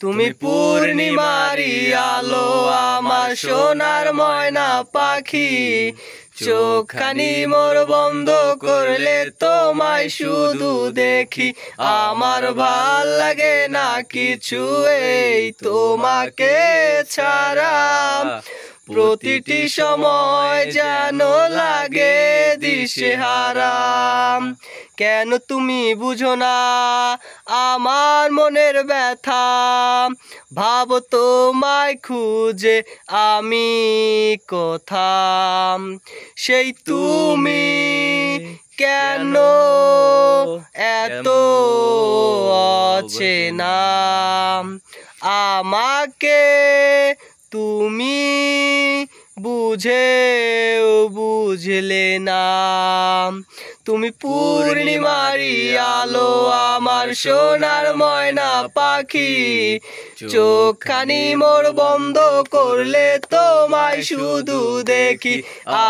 তুমি পূর্ণিমারি আলো আমার সোনার ময়না পাখি, চোখখানি মোর বন্ধ করলে তোমায় শুধু দেখি। আমার ভাল লাগে না কিছু এই তোমাকে ছাড়া, প্রতিটি সময় যেন লাগে দিশেহারা। কেন তুমি বুঝো না আমার মনের ব্যথা, ভাবো তোমায় খুঁজে আমি কোথা। সেই তুমি কেন এত অচেনা, আমাকে তুমি বুঝলে না। তুমি পূর্ণিমারি আলো আমার সোনার ময়না পাখি, চোখখানি মোর বন্ধ করলে তোমায় শুধু দেখি।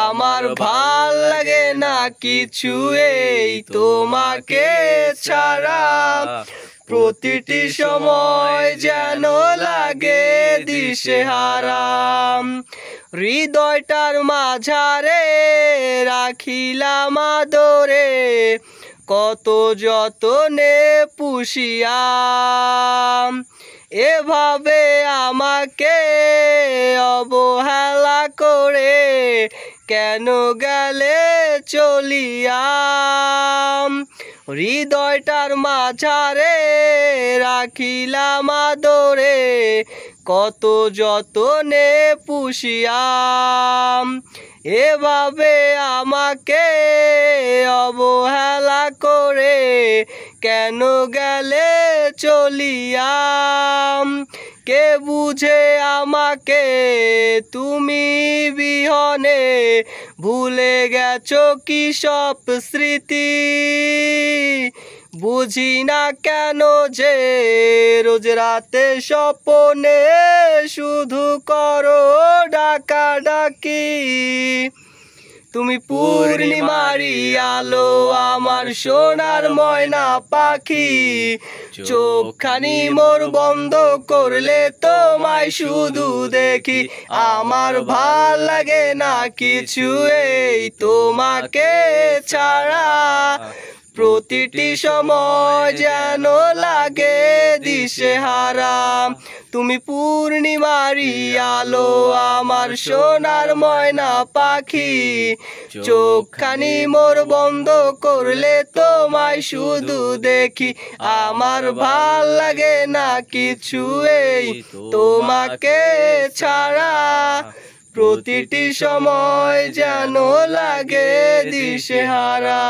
আমার ভাল লাগে না কিছু এই তোমাকে ছাড়া, প্রতিটি সময় যেন লাগে দিশেহারা। হৃদয়টার মাঝারে রাখিলাম আদরে, কত যতনে পুষিয়া। এভাবে আমাকে অবহেলা করে কেন গেলে চলিয়া। হৃদয়টার মাঝারে রাখিলাম আদরে, কত যতনে পুষিয়া। এভাবে আমাকে অবহেলা করে কেন গেলে চলিয়া। কে বুঝে আমাকে তুমি বিহনে, ভুলে গেছো কি সব স্মৃতি। বুঝি না কেন যে রোজ রাতে স্বপ্নে শুধু করো ডাকাডাকি। তুমি পূর্ণিমারি আলো আমার সোনার ময়না পাখি, চোখখানি মোর বন্ধ করলে তোমায় শুধু দেখি। আমার ভাল লাগে না কিছু এই তোমাকে ছাড়া, প্রতিটি সময় যেন লাগে দিশেহারা। তুমি পূর্ণিমারি আলো আমার সোনার ময়না পাখি, চোখখানি মোর বন্ধ করলে তোমায় শুধু দেখি। আমার ভাল লাগে না কিছু এই তোমাকে ছাড়া, প্রতিটি সময় যেন লাগে দিশেহারা।